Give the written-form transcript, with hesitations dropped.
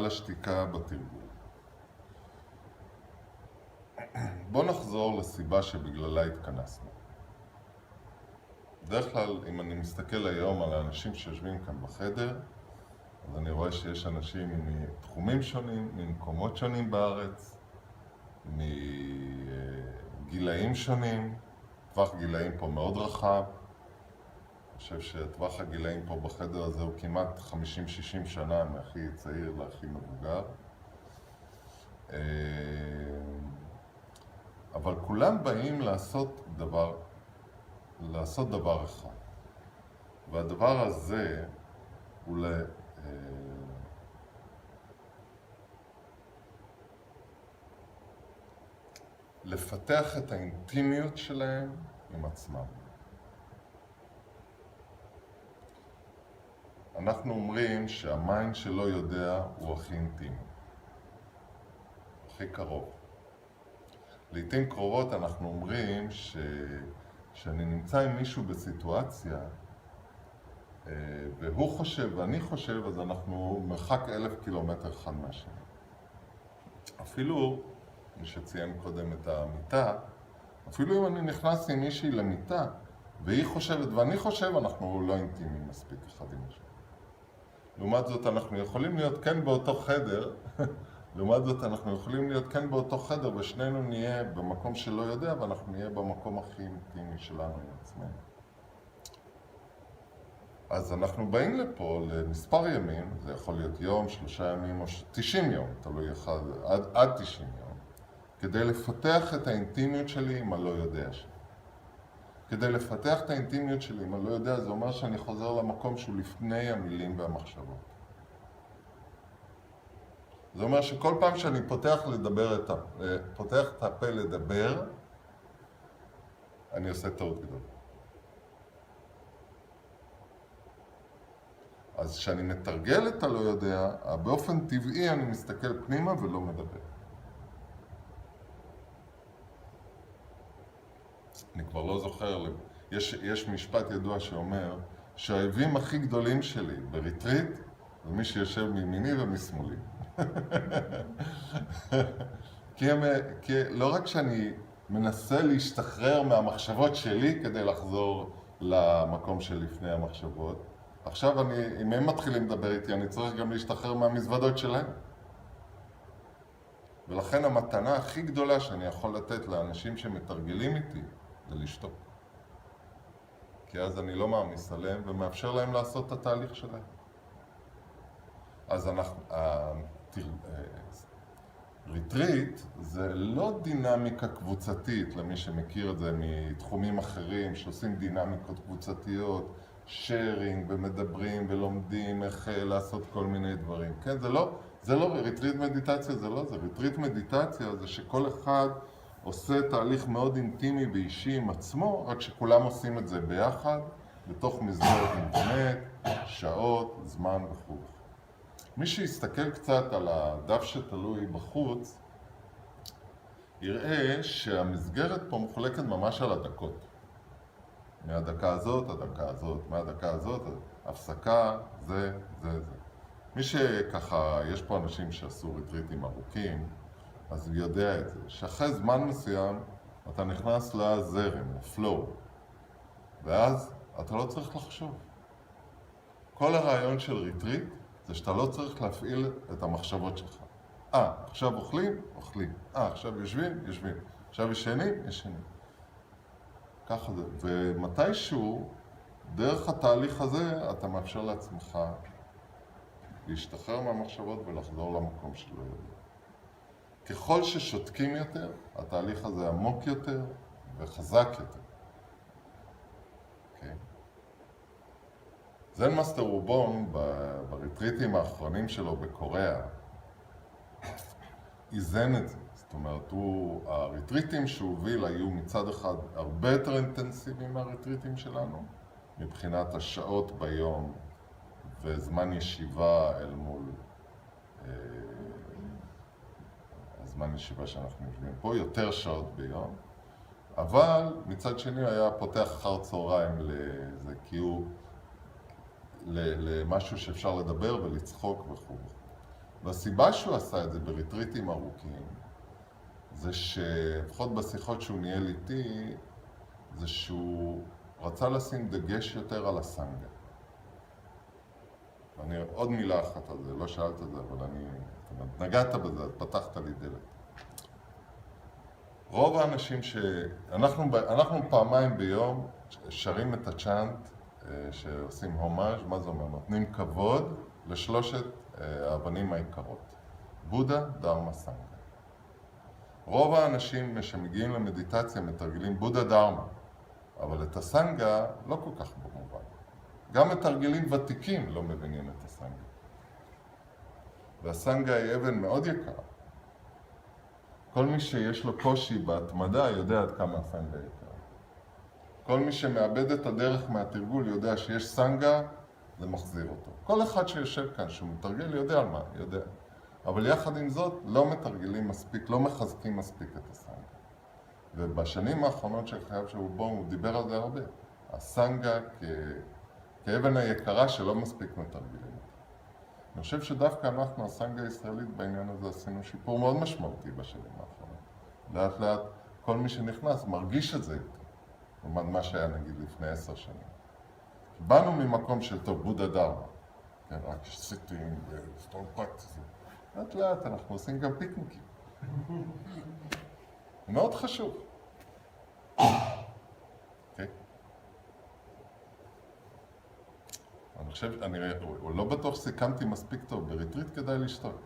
השתיקה בתרגול. בואו נחזור לסיבה שבגללה התכנסנו. בדרך כלל, אם אני מסתכל היום על האנשים שיושבים כאן בחדר, אז אני רואה שיש אנשים מתחומים שונים, ממקומות שונים בארץ, מגילאים שונים, טווח גילאים פה מאוד רחב. אני חושב שטווח הגילאים פה בחדר הזה הוא כמעט 50-60 שנה, מהכי צעיר להכי מבוגר. אבל כולם באים לעשות דבר אחד. והדבר הזה הוא לפתח את האינטימיות שלהם עם עצמם. אנחנו אומרים שהמיינד שלא יודע הוא הכי אינטימי, הכי קרוב. לעתים קרובות אנחנו אומרים שאני נמצא עם מישהו בסיטואציה והוא חושב ואני חושב, אז אנחנו מרחק 1,000 קילומטר אחד מהשני. אפילו, מי שציין קודם את המיטה, אפילו אם אני נכנס עם מישהי למיטה והיא חושבת ואני חושב, אנחנו לא אינטימיים מספיק אחד עם השני. לעומת זאת אנחנו יכולים להיות כן באותו חדר, ושנינו נהיה במקום שלא יודע, ואנחנו נהיה במקום הכי אינטימי שלנו עם עצמנו. אז אנחנו באים לפה למספר ימים, זה יכול להיות יום, 3 ימים או 90 יום, תלוי אחד, עד 90 יום, כדי לפתח את האינטימיות שלי עם הלא יודע שלי. כדי לפתח את האינטימיות שלי עם הלא יודע, זה אומר שאני חוזר למקום שהוא לפני המילים והמחשבות. זה אומר שכל פעם שאני פותח את הפה לדבר, אני עושה טעות גדולה. אז כשאני מתרגל את הלא יודע, באופן טבעי אני מסתכל פנימה ולא מדבר. אני כבר לא זוכר, יש משפט ידוע שאומר שהאויבים הכי גדולים שלי בריטריט זה מי שיושב מימיני ומשמאלי. כי לא רק שאני מנסה להשתחרר מהמחשבות שלי כדי לחזור למקום שלפני המחשבות, עכשיו אם הם מתחילים לדבר איתי, אני צריך גם להשתחרר מהמזוודות שלהם. ולכן המתנה הכי גדולה שאני יכול לתת לאנשים שמתרגלים איתי זה לשתוק. כי אז אני לא מעמיס עליהם ומאפשר להם לעשות את התהליך שלהם. אז ריטריט זה לא דינמיקה קבוצתית, למי שמכיר את זה מתחומים אחרים שעושים דינמיקות קבוצתיות, שיירינג ומדברים ולומדים איך לעשות כל מיני דברים. כן, זה לא ריטריט מדיטציה, זה לא זה. ריטריט מדיטציה זה שכל אחד עושה תהליך מאוד אינטימי ואישי עם עצמו, רק שכולם עושים את זה ביחד, בתוך מסגרת אינטרנט, שעות, זמן וכו'. מי שיסתכל קצת על הדף שתלוי בחוץ, יראה שהמסגרת פה מחולקת ממש על הדקות. מהדקה הזאת, הדקה הזאת, מהדקה הזאת, הפסקה, זה. מי שככה, יש פה אנשים שעשו ריטריטים ארוכים, אז הוא יודע את זה, שאחרי זמן מסוים אתה נכנס לזרם, לפלואו, ואז אתה לא צריך לחשוב. כל הרעיון של ריטריט זה שאתה לא צריך להפעיל את המחשבות שלך. עכשיו אוכלים? עכשיו יושבים? עכשיו ישנים? ככה זה. ומתישהו, דרך התהליך הזה, אתה מאפשר לעצמך להשתחרר מהמחשבות ולחזור למקום שלא יודע. ככל ששותקים יותר, התהליך הזה עמוק יותר וחזק יותר. אוקיי? זן מאסטר רובון, בריטריטים האחרונים שלו בקוריאה, איזן את זה. זאת אומרת, הריטריטים שהוא הוביל היו מצד אחד הרבה יותר אינטנסיביים מהריטריטים שלנו, מבחינת השעות ביום וזמן ישיבה אל מול הזמן ישיבה שאנחנו יושבים פה, יותר שעות ביום, אבל מצד שני היה פותח אחר צהריים לזה, כי הוא למשהו שאפשר לדבר ולצחוק וכו'. והסיבה שהוא עשה את זה בריטריטים ארוכים, זה שלפחות בשיחות שהוא ניהל איתי, זה שהוא רצה לשים דגש יותר על הסנגה. ואני עוד מילה אחת על זה, לא שאלת את זה, אבל נגעת בזה, אז פתחת לי דלת. רוב האנשים אנחנו פעמיים ביום שרים את הצ'אנט שעושים הומאז', מה זה אומר? נותנים כבוד לשלושת האבנים העיקרות. בודה, דרמה, סנגה. רוב האנשים שמגיעים למדיטציה מתרגלים בודה דרמה, אבל את הסנגה לא כל כך במובן. גם מתרגלים ותיקים לא מבינים את הסנגה. והסנגה היא אבן מאוד יקרה. כל מי שיש לו קושי בהתמדה יודע עד כמה הסנגה יקרה. כל מי שמאבד את הדרך מהתרגול יודע שיש סנגה, זה מחזיר אותו. כל אחד שיושב כאן שהוא מתרגל יודע על מה, יודע. אבל יחד עם זאת לא מתרגלים מספיק, לא מחזקים מספיק את הסנגה. ובשנים האחרונות של חייו של בום הוא דיבר על זה הרבה. הסנגה כאבן היקרה שלא מספיק מתרגלים אותה. אני חושב שדווקא אנחנו, הסנגה הישראלית בעניין הזה, עשינו שיפור מאוד משמעותי בשנים האחרונות. לאט לאט כל מי שנכנס מרגיש את זה יותר. לעומת מה שהיה נגיד לפני 10 שנים. באנו ממקום של טוב, בודה דרמה. כן, רק סיטים וסטון פרקטיסים. לאט לאט אנחנו עושים גם פיקניקים. מאוד חשוב. אוקיי? אני חושב, אני לא בטוח סיכמתי מספיק טוב, בריטריט כדאי לשתוק.